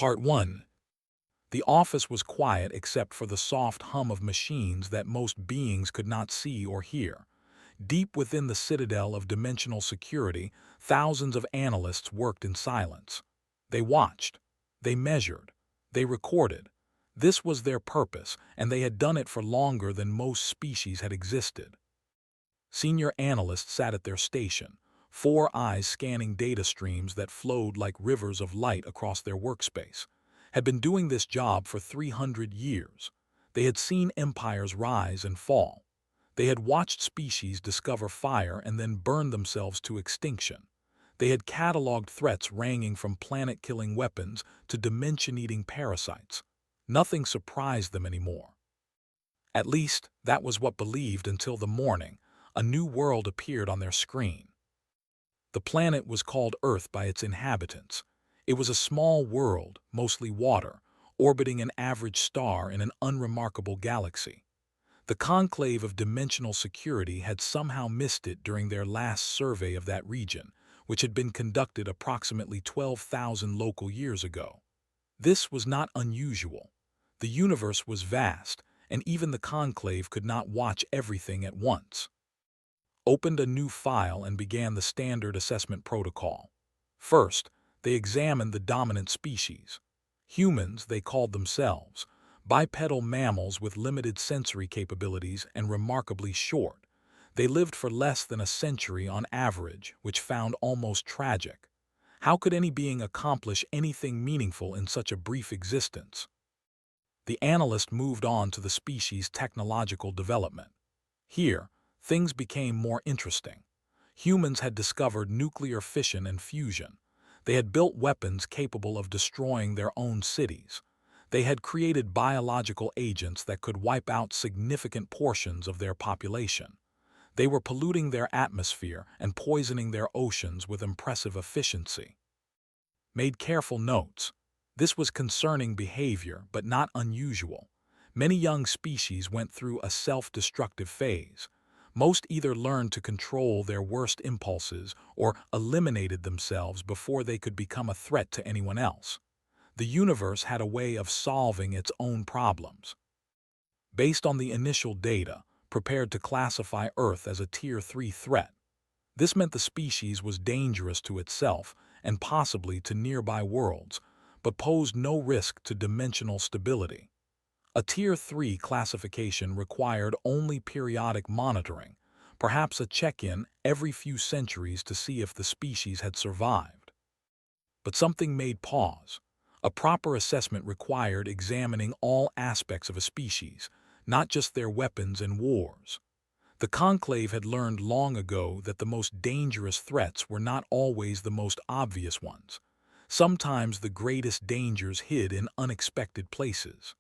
Part 1. The office was quiet except for the soft hum of machines that most beings could not see or hear. Deep within the citadel of dimensional security, thousands of analysts worked in silence. They watched. They measured. They recorded. This was their purpose, and they had done it for longer than most species had existed. Senior analysts sat at their station, four eyes scanning data streams that flowed like rivers of light across their workspace. Had been doing this job for 300 years. They had seen empires rise and fall. They had watched species discover fire and then burn themselves to extinction. They had cataloged threats ranging from planet-killing weapons to dimension-eating parasites. Nothing surprised them anymore. At least, that was what believed until the morning a new world appeared on their screen. The planet was called Earth by its inhabitants. It was a small world, mostly water, orbiting an average star in an unremarkable galaxy. The conclave of dimensional security had somehow missed it during their last survey of that region, which had been conducted approximately 12,000 local years ago. This was not unusual. The universe was vast, and even the conclave could not watch everything at once. Opened a new file and began the standard assessment protocol. First, they examined the dominant species. Humans, they called themselves, bipedal mammals with limited sensory capabilities and remarkably short. They lived for less than a century on average, which found almost tragic. How could any being accomplish anything meaningful in such a brief existence? The analyst moved on to the species' technological development. Here, things became more interesting. Humans had discovered nuclear fission and fusion. They had built weapons capable of destroying their own cities. They had created biological agents that could wipe out significant portions of their population. They were polluting their atmosphere and poisoning their oceans with impressive efficiency. Made careful notes. This was concerning behavior, but not unusual. Many young species went through a self-destructive phase. Most either learned to control their worst impulses or eliminated themselves before they could become a threat to anyone else. The universe had a way of solving its own problems. Based on the initial data, prepared to classify Earth as a Tier 3 threat. This meant the species was dangerous to itself and possibly to nearby worlds, but posed no risk to dimensional stability. A Tier 3 classification required only periodic monitoring, perhaps a check-in every few centuries to see if the species had survived. But something made pause. A proper assessment required examining all aspects of a species, not just their weapons and wars. The conclave had learned long ago that the most dangerous threats were not always the most obvious ones. Sometimes the greatest dangers hid in unexpected places.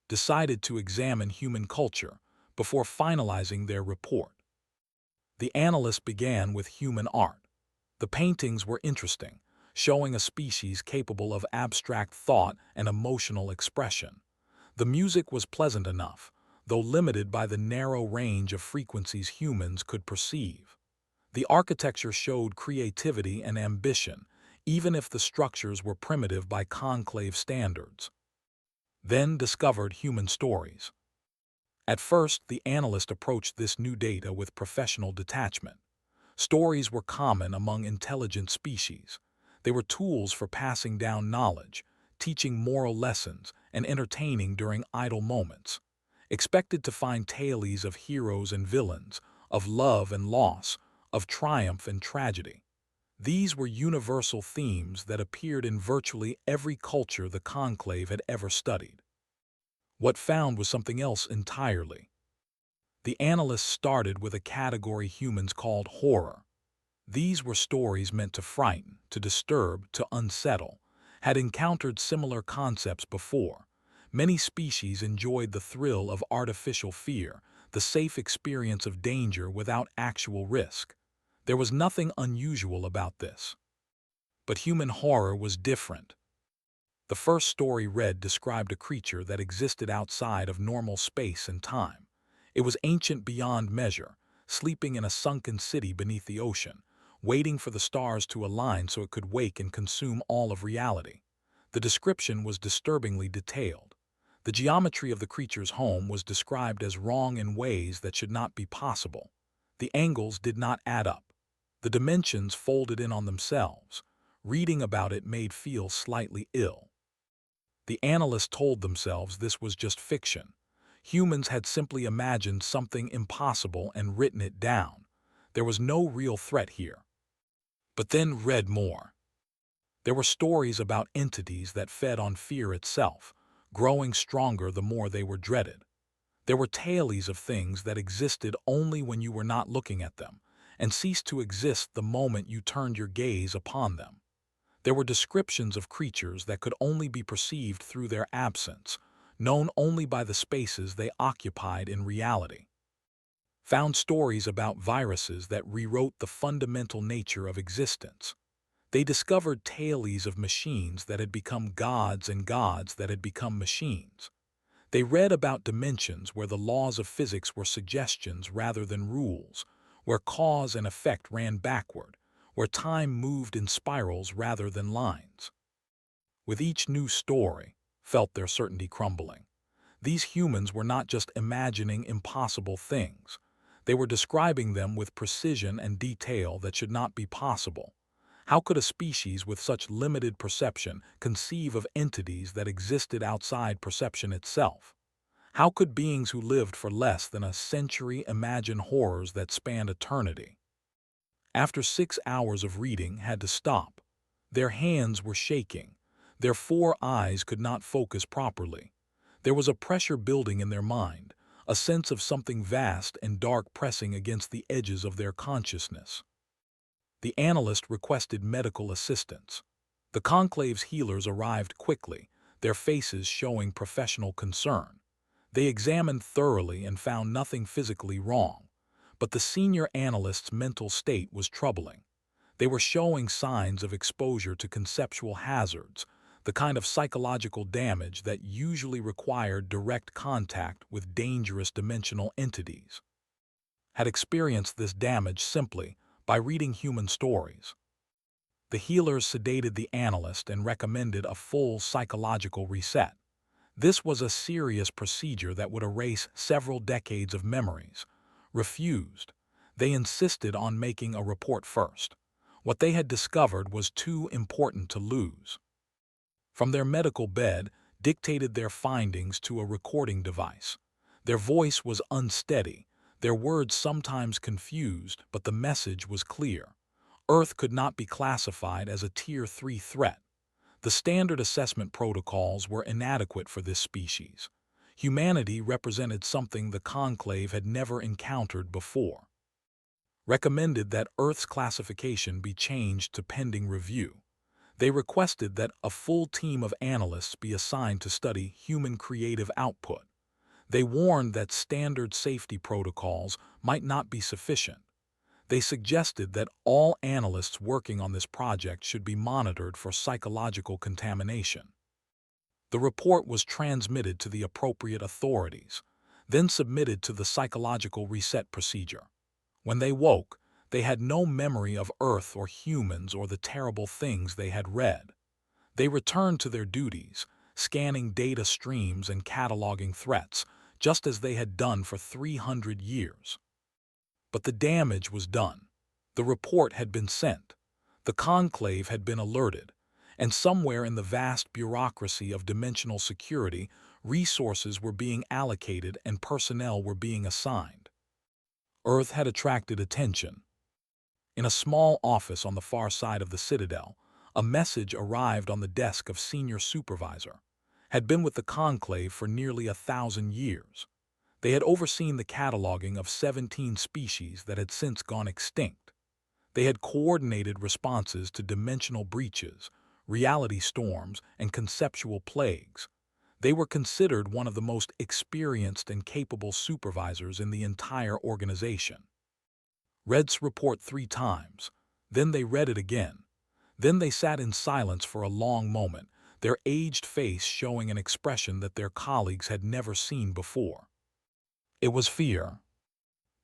Decided to examine human culture before finalizing their report. The analysts began with human art. The paintings were interesting, showing a species capable of abstract thought and emotional expression. The music was pleasant enough, though limited by the narrow range of frequencies humans could perceive. The architecture showed creativity and ambition, even if the structures were primitive by conclave standards. Then discovered human stories. At first, the analyst approached this new data with professional detachment. Stories were common among intelligent species. They were tools for passing down knowledge, teaching moral lessons, and entertaining during idle moments. Expected to find tales of heroes and villains, of love and loss, of triumph and tragedy. These were universal themes that appeared in virtually every culture the conclave had ever studied. What found was something else entirely. The analysts started with a category humans called horror. These were stories meant to frighten, to disturb, to unsettle, had encountered similar concepts before. Many species enjoyed the thrill of artificial fear, the safe experience of danger without actual risk. There was nothing unusual about this. But human horror was different. The first story read described a creature that existed outside of normal space and time. It was ancient beyond measure, sleeping in a sunken city beneath the ocean, waiting for the stars to align so it could wake and consume all of reality. The description was disturbingly detailed. The geometry of the creature's home was described as wrong in ways that should not be possible. The angles did not add up. The dimensions folded in on themselves. Reading about it made feel slightly ill. The analysts told themselves this was just fiction. Humans had simply imagined something impossible and written it down. There was no real threat here. But then read more. There were stories about entities that fed on fear itself, growing stronger the more they were dreaded. There were tales of things that existed only when you were not looking at them, and ceased to exist the moment you turned your gaze upon them. There were descriptions of creatures that could only be perceived through their absence, known only by the spaces they occupied in reality. Found stories about viruses that rewrote the fundamental nature of existence. They discovered tales of machines that had become gods and gods that had become machines. They read about dimensions where the laws of physics were suggestions rather than rules, where cause and effect ran backward, where time moved in spirals rather than lines. With each new story, felt their certainty crumbling. These humans were not just imagining impossible things. They were describing them with precision and detail that should not be possible. How could a species with such limited perception conceive of entities that existed outside perception itself? How could beings who lived for less than a century imagine horrors that spanned eternity? After 6 hours of reading had to stop. Their hands were shaking. Their 4 eyes could not focus properly. There was a pressure building in their mind, a sense of something vast and dark pressing against the edges of their consciousness. The analyst requested medical assistance. The conclave's healers arrived quickly, their faces showing professional concern. They examined thoroughly and found nothing physically wrong, but the senior analyst's mental state was troubling. They were showing signs of exposure to conceptual hazards, the kind of psychological damage that usually required direct contact with dangerous dimensional entities. Had experienced this damage simply by reading human stories. The healers sedated the analyst and recommended a full psychological reset. This was a serious procedure that would erase several decades of memories. Refused. They insisted on making a report first. What they had discovered was too important to lose. From their medical bed, dictated their findings to a recording device. Their voice was unsteady, their words sometimes confused, but the message was clear. Earth could not be classified as a Tier 3 threat. The standard assessment protocols were inadequate for this species. Humanity represented something the conclave had never encountered before. Recommended that Earth's classification be changed to pending review. They requested that a full team of analysts be assigned to study human creative output. They warned that standard safety protocols might not be sufficient. They suggested that all analysts working on this project should be monitored for psychological contamination. The report was transmitted to the appropriate authorities, then submitted to the psychological reset procedure. When they woke, they had no memory of Earth or humans or the terrible things they had read. They returned to their duties, scanning data streams and cataloging threats, just as they had done for 300 years. But the damage was done. The report had been sent. The conclave had been alerted. And somewhere in the vast bureaucracy of dimensional security, resources were being allocated and personnel were being assigned. Earth had attracted attention. In a small office on the far side of the Citadel, a message arrived on the desk of senior supervisor. Had been with the conclave for nearly 1,000 years. They had overseen the cataloging of 17 species that had since gone extinct. They had coordinated responses to dimensional breaches, reality storms, and conceptual plagues. They were considered one of the most experienced and capable supervisors in the entire organization. Read's report 3 times. Then they read it again. Then they sat in silence for a long moment, their aged face showing an expression that their colleagues had never seen before. It was fear.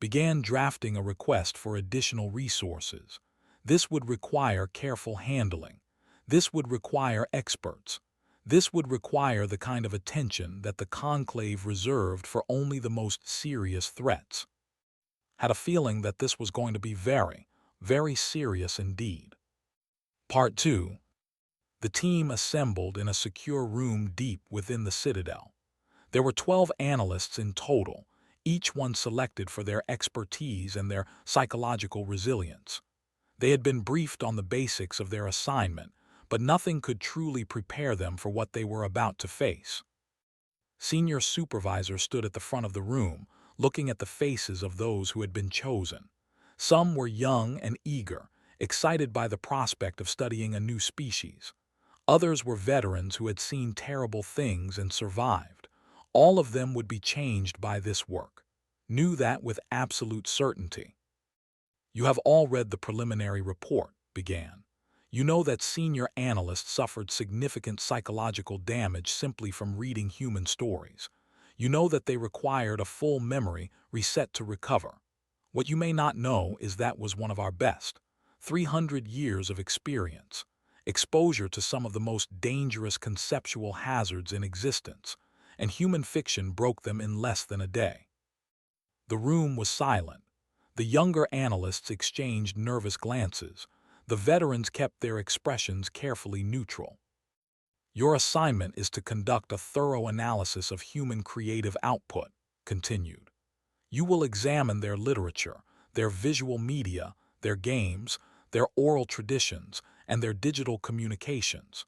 Began drafting a request for additional resources. This would require careful handling. This would require experts. This would require the kind of attention that the conclave reserved for only the most serious threats. Had a feeling that this was going to be very, very serious indeed. Part 2. The team assembled in a secure room deep within the Citadel. There were 12 analysts in total, each one selected for their expertise and their psychological resilience. They had been briefed on the basics of their assignment, but nothing could truly prepare them for what they were about to face. Senior Supervisor stood at the front of the room, looking at the faces of those who had been chosen. Some were young and eager, excited by the prospect of studying a new species. Others were veterans who had seen terrible things and survived. All of them would be changed by this work. Knew that with absolute certainty. "You have all read the preliminary report," began. "You know that senior analysts suffered significant psychological damage simply from reading human stories. You know that they required a full memory reset to recover. What you may not know is that was one of our best. 300 years of experience. Exposure to some of the most dangerous conceptual hazards in existence, and human fiction broke them in less than a day." The room was silent. The younger analysts exchanged nervous glances. The veterans kept their expressions carefully neutral. "Your assignment is to conduct a thorough analysis of human creative output," continued. "You will examine their literature, their visual media, their games, their oral traditions, and their digital communications.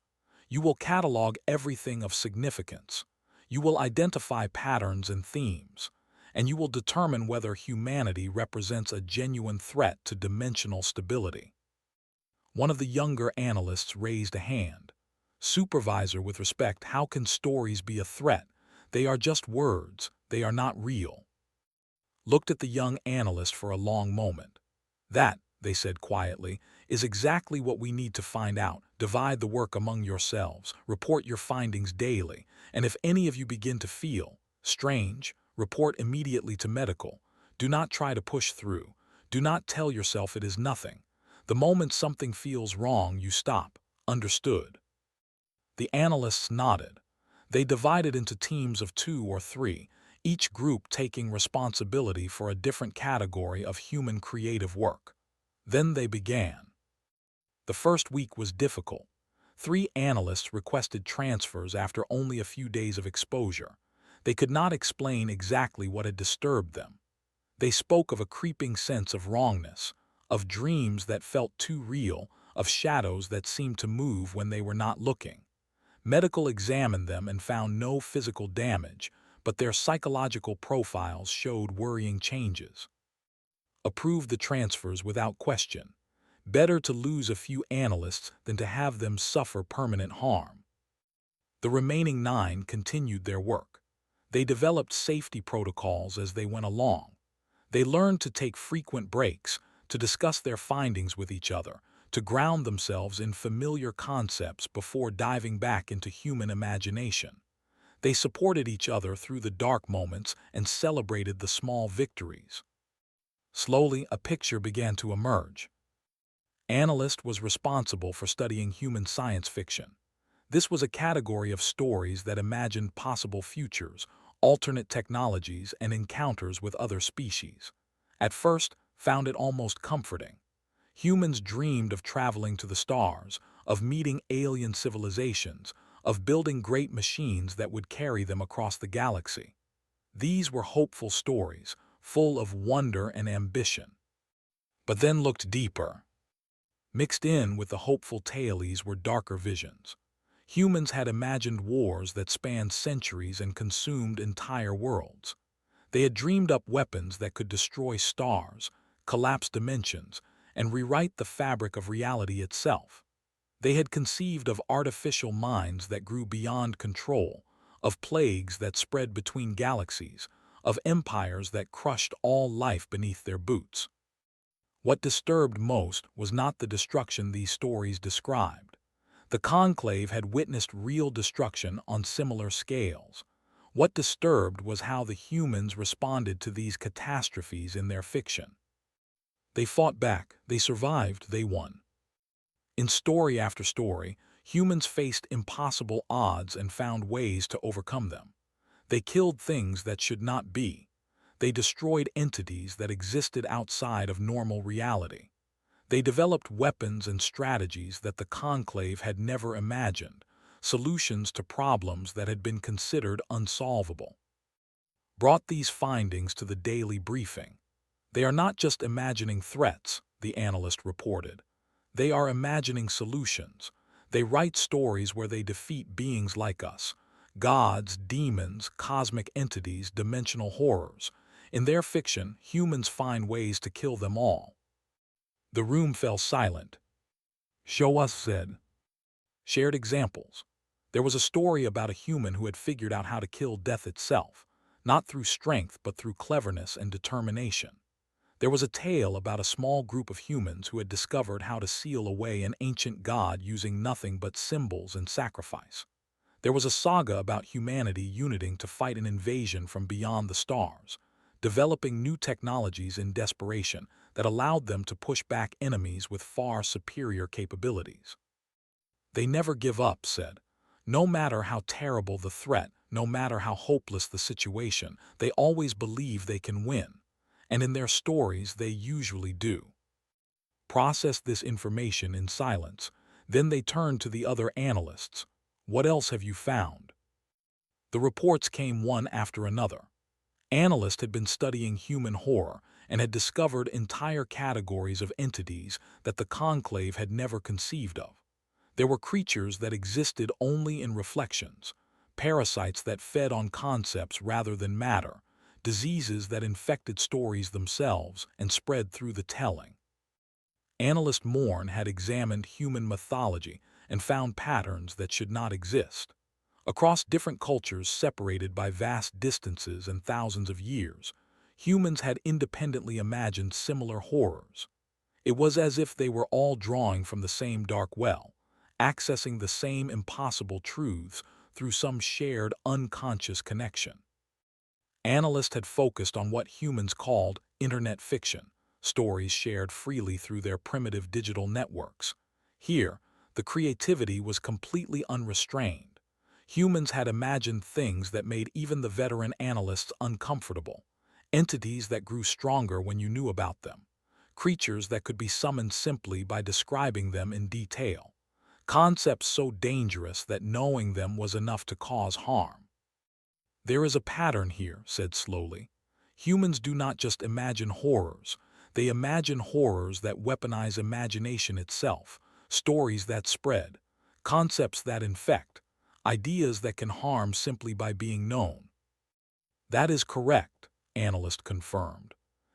You will catalog everything of significance. You will identify patterns and themes, and you will determine whether humanity represents a genuine threat to dimensional stability." One of the younger analysts raised a hand. "Supervisor, with respect, how can stories be a threat? They are just words. They are not real." Looked at the young analyst for a long moment. "That," they said quietly, "is exactly what we need to find out. Divide the work among yourselves, report your findings daily, and if any of you begin to feel strange, report immediately to medical. Do not try to push through. Do not tell yourself it is nothing. The moment something feels wrong, you stop. Understood?" The analysts nodded. They divided into teams of 2 or 3, each group taking responsibility for a different category of human creative work. Then they began. The first week was difficult. 3 analysts requested transfers after only a few days of exposure. They could not explain exactly what had disturbed them. They spoke of a creeping sense of wrongness, of dreams that felt too real, of shadows that seemed to move when they were not looking. Medical examined them and found no physical damage, but their psychological profiles showed worrying changes. Approved the transfers without question. Better to lose a few analysts than to have them suffer permanent harm. The remaining 9 continued their work. They developed safety protocols as they went along. They learned to take frequent breaks, to discuss their findings with each other, to ground themselves in familiar concepts before diving back into human imagination. They supported each other through the dark moments and celebrated the small victories. Slowly, a picture began to emerge. Analyst was responsible for studying human science fiction. This was a category of stories that imagined possible futures, alternate technologies, and encounters with other species. At first, found it almost comforting. Humans dreamed of traveling to the stars, of meeting alien civilizations, of building great machines that would carry them across the galaxy. These were hopeful stories, full of wonder and ambition. But then looked deeper. Mixed in with the hopeful tales were darker visions. Humans had imagined wars that spanned centuries and consumed entire worlds. They had dreamed up weapons that could destroy stars, collapse dimensions, and rewrite the fabric of reality itself. They had conceived of artificial minds that grew beyond control, of plagues that spread between galaxies, of empires that crushed all life beneath their boots. What disturbed most was not the destruction these stories described. The Conclave had witnessed real destruction on similar scales. What disturbed was how the humans responded to these catastrophes in their fiction. They fought back, they survived, they won. In story after story, humans faced impossible odds and found ways to overcome them. They killed things that should not be. They destroyed entities that existed outside of normal reality. They developed weapons and strategies that the Conclave had never imagined, solutions to problems that had been considered unsolvable. Brought these findings to the daily briefing. They are not just imagining threats, the analyst reported. They are imagining solutions. They write stories where they defeat beings like us, gods, demons, cosmic entities, dimensional horrors. In their fiction, humans find ways to kill them all. The room fell silent. Show us, said. Shared examples. There was a story about a human who had figured out how to kill death itself, not through strength but through cleverness and determination. There was a tale about a small group of humans who had discovered how to seal away an ancient god using nothing but symbols and sacrifice. There was a saga about humanity uniting to fight an invasion from beyond the stars, developing new technologies in desperation that allowed them to push back enemies with far superior capabilities. They never give up, said. No matter how terrible the threat, no matter how hopeless the situation, they always believe they can win. And in their stories, they usually do. Process this information in silence. Then they turned to the other analysts. What else have you found? The reports came one after another. Analysts had been studying human horror and had discovered entire categories of entities that the Conclave had never conceived of. There were creatures that existed only in reflections, parasites that fed on concepts rather than matter, diseases that infected stories themselves and spread through the telling. Analyst Morn had examined human mythology and found patterns that should not exist. Across different cultures separated by vast distances and thousands of years, humans had independently imagined similar horrors. It was as if they were all drawing from the same dark well, accessing the same impossible truths through some shared unconscious connection. Analysts had focused on what humans called internet fiction, stories shared freely through their primitive digital networks. Here, the creativity was completely unrestrained. Humans had imagined things that made even the veteran analysts uncomfortable, entities that grew stronger when you knew about them, creatures that could be summoned simply by describing them in detail, concepts so dangerous that knowing them was enough to cause harm. There is a pattern here, said slowly. Humans do not just imagine horrors, they imagine horrors that weaponize imagination itself, stories that spread, concepts that infect, ideas that can harm simply by being known. That is correct, analyst confirmed.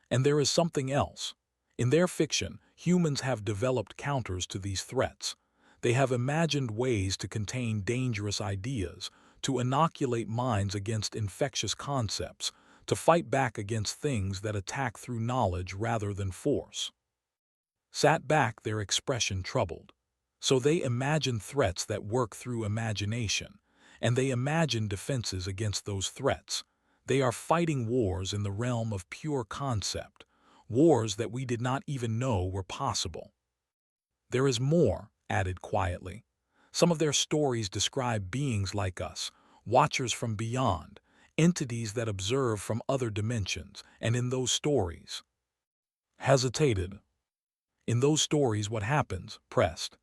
And there is something else. In their fiction, humans have developed counters to these threats. They have imagined ways to contain dangerous ideas, to inoculate minds against infectious concepts, to fight back against things that attack through knowledge rather than force. Sat back, their expression troubled. So they imagine threats that work through imagination, and they imagine defenses against those threats. They are fighting wars in the realm of pure concept, wars that we did not even know were possible. There is more, added quietly. Some of their stories describe beings like us, watchers from beyond, entities that observe from other dimensions, and in those stories. Hesitated. In those stories, what happens? Pressed.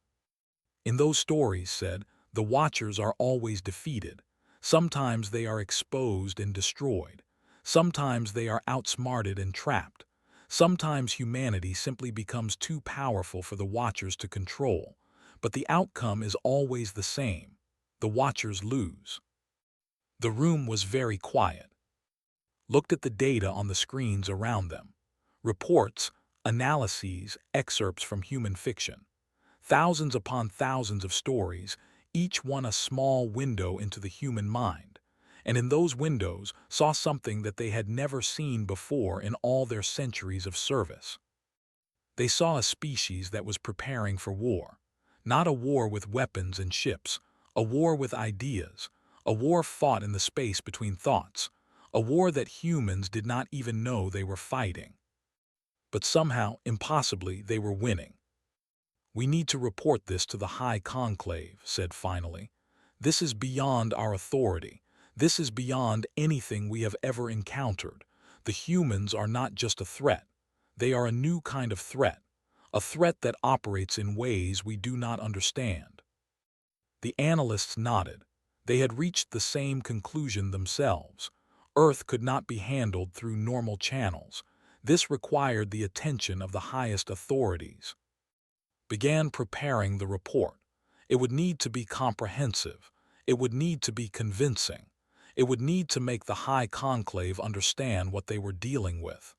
In those stories, said, the watchers are always defeated. Sometimes they are exposed and destroyed. Sometimes they are outsmarted and trapped. Sometimes humanity simply becomes too powerful for the watchers to control. But the outcome is always the same. The watchers lose. The room was very quiet. Looked at the data on the screens around them. Reports, analyses, excerpts from human fiction. Thousands upon thousands of stories, each one a small window into the human mind. And in those windows saw something that they had never seen before in all their centuries of service. They saw a species that was preparing for war. Not a war with weapons and ships, a war with ideas, a war fought in the space between thoughts, a war that humans did not even know they were fighting. But somehow, impossibly, they were winning. "We need to report this to the High Conclave," said finally. "This is beyond our authority. This is beyond anything we have ever encountered. The humans are not just a threat. They are a new kind of threat, a threat that operates in ways we do not understand." The analysts nodded. They had reached the same conclusion themselves. Earth could not be handled through normal channels. This required the attention of the highest authorities. Began preparing the report. It would need to be comprehensive. It would need to be convincing. It would need to make the High Conclave understand what they were dealing with.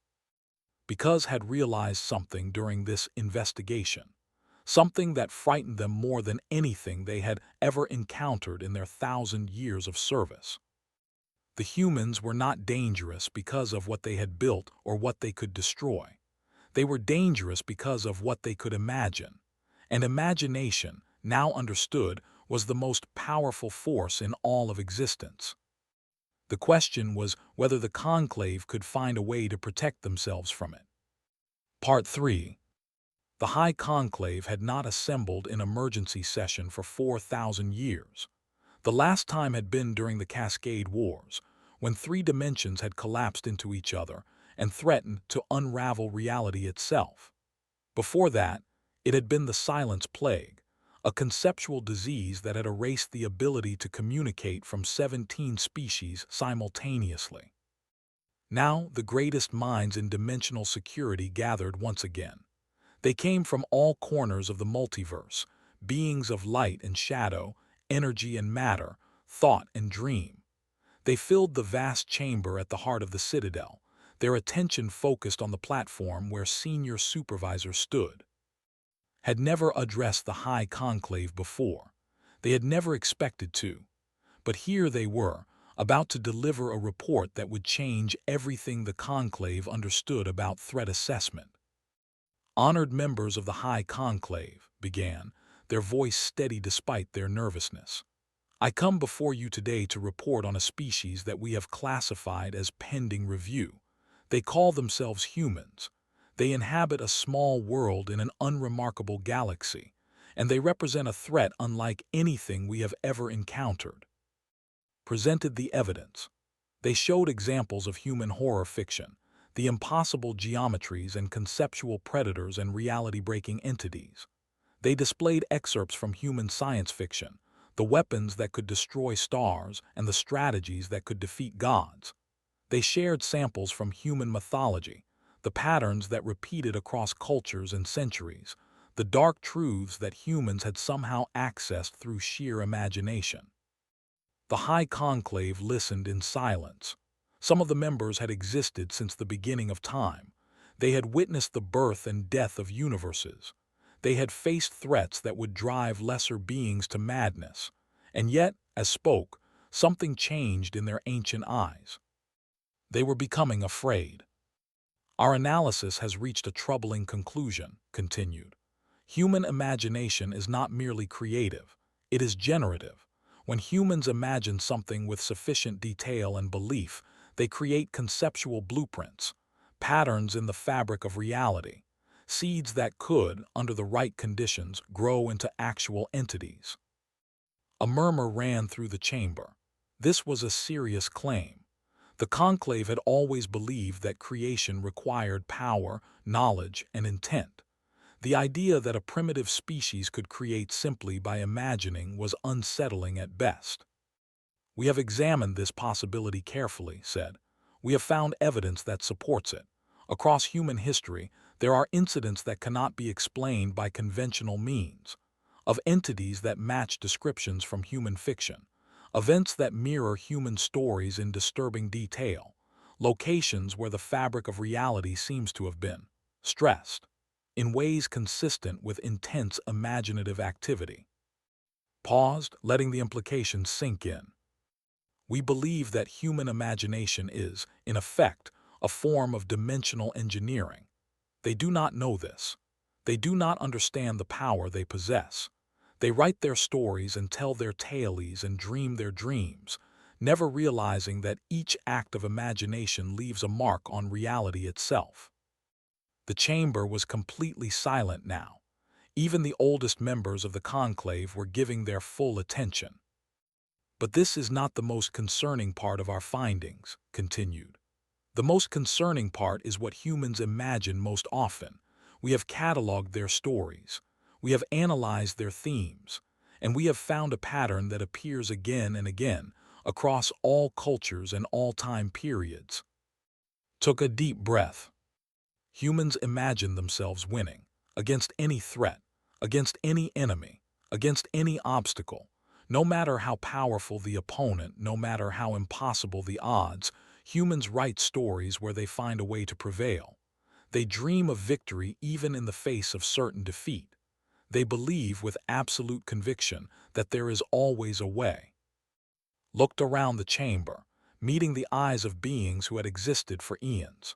Because had realized something during this investigation, something that frightened them more than anything they had ever encountered in their 1,000 years of service. The humans were not dangerous because of what they had built or what they could destroy. They were dangerous because of what they could imagine. And imagination, now understood, was the most powerful force in all of existence. The question was whether the Conclave could find a way to protect themselves from it. Part 3. The High Conclave had not assembled in emergency session for 4,000 years. The last time had been during the Cascade Wars, when 3 dimensions had collapsed into each other and threatened to unravel reality itself. Before that, it had been the Silence Plague, a conceptual disease that had erased the ability to communicate from 17 species simultaneously. Now, the greatest minds in dimensional security gathered once again. They came from all corners of the multiverse, beings of light and shadow, energy and matter, thought and dream. They filled the vast chamber at the heart of the Citadel, their attention focused on the platform where senior supervisors stood. Had never addressed the High Conclave before. They had never expected to. But here they were, about to deliver a report that would change everything the Conclave understood about threat assessment. "Honored members of the High Conclave," began, their voice steady despite their nervousness. "I come before you today to report on a species that we have classified as pending review. They call themselves humans. They inhabit a small world in an unremarkable galaxy, and they represent a threat unlike anything we have ever encountered." Presented the evidence. They showed examples of human horror fiction, the impossible geometries and conceptual predators and reality-breaking entities. They displayed excerpts from human science fiction, the weapons that could destroy stars and the strategies that could defeat gods. They shared samples from human mythology, the patterns that repeated across cultures and centuries, the dark truths that humans had somehow accessed through sheer imagination. The High Conclave listened in silence. Some of the members had existed since the beginning of time. They had witnessed the birth and death of universes. They had faced threats that would drive lesser beings to madness. And yet, as spoke, something changed in their ancient eyes. They were becoming afraid. "Our analysis has reached a troubling conclusion," continued. "Human imagination is not merely creative, it is generative. When humans imagine something with sufficient detail and belief, they create conceptual blueprints, patterns in the fabric of reality, seeds that could, under the right conditions, grow into actual entities." A murmur ran through the chamber. This was a serious claim. The Conclave had always believed that creation required power, knowledge, and intent. The idea that a primitive species could create simply by imagining was unsettling at best. "We have examined this possibility carefully," said. "We have found evidence that supports it. Across human history, there are incidents that cannot be explained by conventional means, of entities that match descriptions from human fiction, events that mirror human stories in disturbing detail, locations where the fabric of reality seems to have been stressed in ways consistent with intense imaginative activity." Paused, letting the implications sink in. "We believe that human imagination is, in effect, a form of dimensional engineering. They do not know this. They do not understand the power they possess. They write their stories and tell their tales and dream their dreams, never realizing that each act of imagination leaves a mark on reality itself." The chamber was completely silent now. Even the oldest members of the conclave were giving their full attention. But this is not the most concerning part of our findings, continued. The most concerning part is what humans imagine most often. We have cataloged their stories. We have analyzed their themes. And we have found a pattern that appears again and again across all cultures and all time periods. Took a deep breath. Humans imagine themselves winning against any threat, against any enemy, against any obstacle. No matter how powerful the opponent, no matter how impossible the odds, humans write stories where they find a way to prevail. They dream of victory even in the face of certain defeat. They believe with absolute conviction that there is always a way. Looked around the chamber, meeting the eyes of beings who had existed for eons.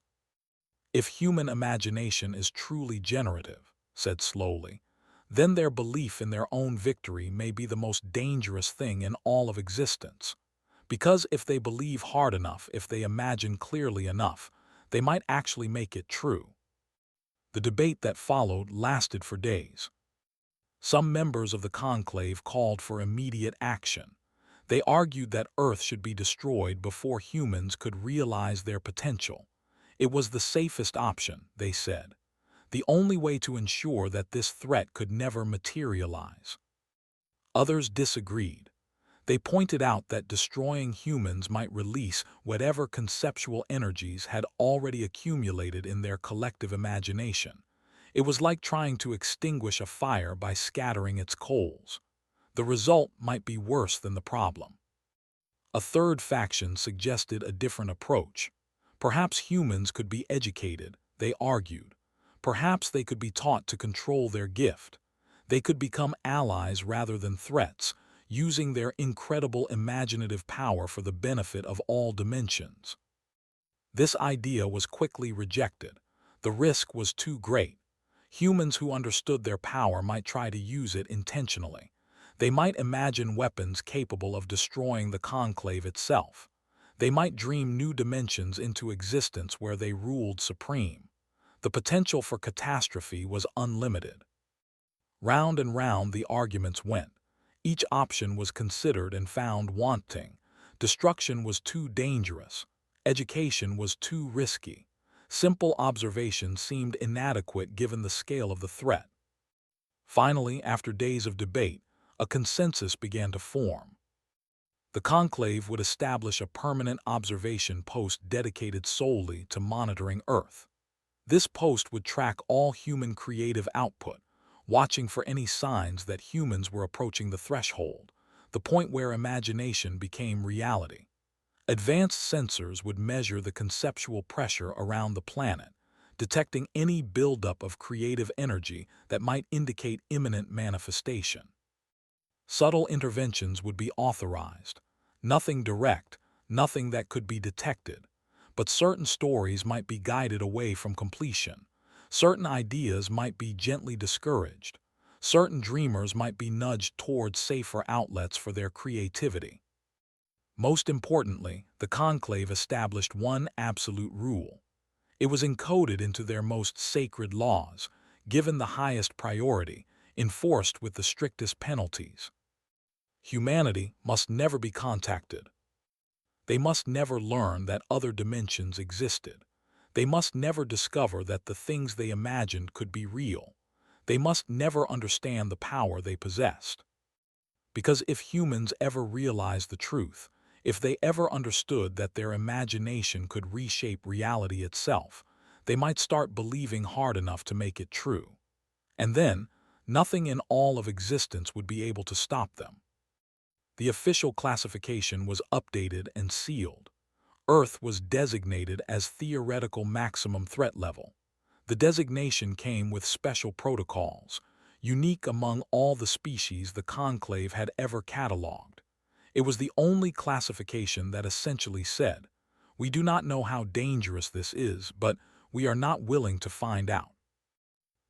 If human imagination is truly generative, said slowly, then their belief in their own victory may be the most dangerous thing in all of existence. Because if they believe hard enough, if they imagine clearly enough, they might actually make it true. The debate that followed lasted for days. Some members of the conclave called for immediate action. They argued that Earth should be destroyed before humans could realize their potential. It was the safest option, they said. The only way to ensure that this threat could never materialize. Others disagreed. They pointed out that destroying humans might release whatever conceptual energies had already accumulated in their collective imagination. It was like trying to extinguish a fire by scattering its coals. The result might be worse than the problem. A third faction suggested a different approach. Perhaps humans could be educated, they argued. Perhaps they could be taught to control their gift. They could become allies rather than threats, using their incredible imaginative power for the benefit of all dimensions. This idea was quickly rejected. The risk was too great. Humans who understood their power might try to use it intentionally. They might imagine weapons capable of destroying the conclave itself. They might dream new dimensions into existence where they ruled supreme. The potential for catastrophe was unlimited. Round and round the arguments went. Each option was considered and found wanting. Destruction was too dangerous. Education was too risky. Simple observation seemed inadequate given the scale of the threat. Finally, after days of debate, a consensus began to form. The conclave would establish a permanent observation post dedicated solely to monitoring Earth. This post would track all human creative output, watching for any signs that humans were approaching the threshold, the point where imagination became reality. Advanced sensors would measure the conceptual pressure around the planet, detecting any buildup of creative energy that might indicate imminent manifestation. Subtle interventions would be authorized. Nothing direct, nothing that could be detected. But certain stories might be guided away from completion. Certain ideas might be gently discouraged. Certain dreamers might be nudged towards safer outlets for their creativity. Most importantly, the conclave established one absolute rule. It was encoded into their most sacred laws, given the highest priority, enforced with the strictest penalties. Humanity must never be contacted. They must never learn that other dimensions existed. They must never discover that the things they imagined could be real. They must never understand the power they possessed. Because if humans ever realized the truth, if they ever understood that their imagination could reshape reality itself, they might start believing hard enough to make it true. And then, nothing in all of existence would be able to stop them. The official classification was updated and sealed. Earth was designated as theoretical maximum threat level. The designation came with special protocols, unique among all the species the conclave had ever catalogued. It was the only classification that essentially said, "We do not know how dangerous this is, but we are not willing to find out."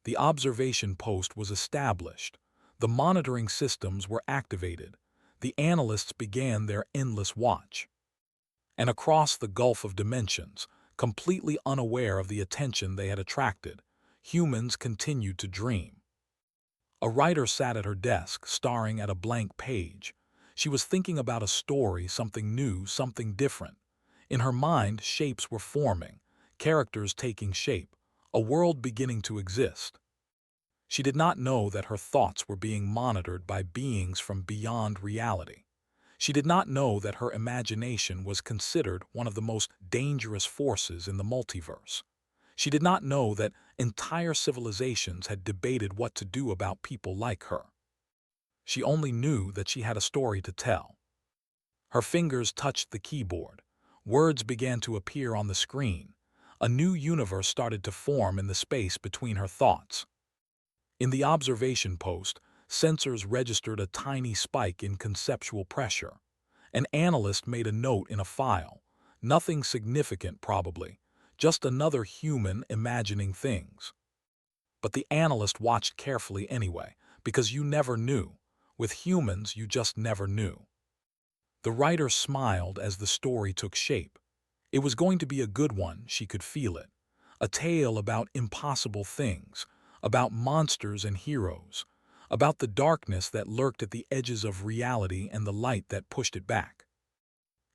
The observation post was established. The monitoring systems were activated. The analysts began their endless watch. And across the gulf of dimensions, completely unaware of the attention they had attracted, humans continued to dream. A writer sat at her desk, staring at a blank page. She was thinking about a story, something new, something different. In her mind, shapes were forming, characters taking shape, a world beginning to exist. She did not know that her thoughts were being monitored by beings from beyond reality. She did not know that her imagination was considered one of the most dangerous forces in the multiverse. She did not know that entire civilizations had debated what to do about people like her. She only knew that she had a story to tell. Her fingers touched the keyboard. Words began to appear on the screen. A new universe started to form in the space between her thoughts. In the observation post, sensors registered a tiny spike in conceptual pressure. An analyst made a note in a file. Nothing significant, probably. Just another human imagining things. But the analyst watched carefully anyway, because you never knew. With humans, you just never knew. The writer smiled as the story took shape. It was going to be a good one, she could feel it. A tale about impossible things, about monsters and heroes, about the darkness that lurked at the edges of reality and the light that pushed it back.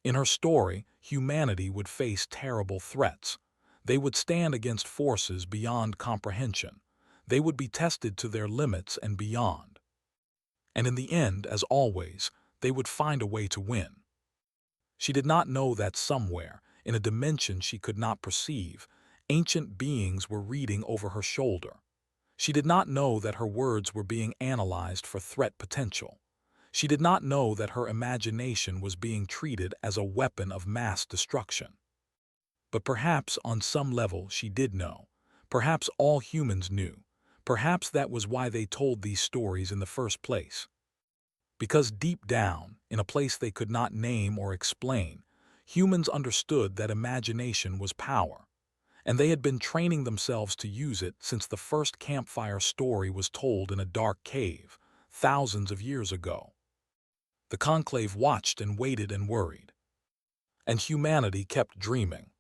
In her story, humanity would face terrible threats. They would stand against forces beyond comprehension. They would be tested to their limits and beyond. And in the end, as always, they would find a way to win. She did not know that somewhere, in a dimension she could not perceive, ancient beings were reading over her shoulder. She did not know that her words were being analyzed for threat potential. She did not know that her imagination was being treated as a weapon of mass destruction. But perhaps on some level she did know. Perhaps all humans knew. Perhaps that was why they told these stories in the first place. Because deep down, in a place they could not name or explain, humans understood that imagination was power, and they had been training themselves to use it since the first campfire story was told in a dark cave, thousands of years ago. The conclave watched and waited and worried. And humanity kept dreaming.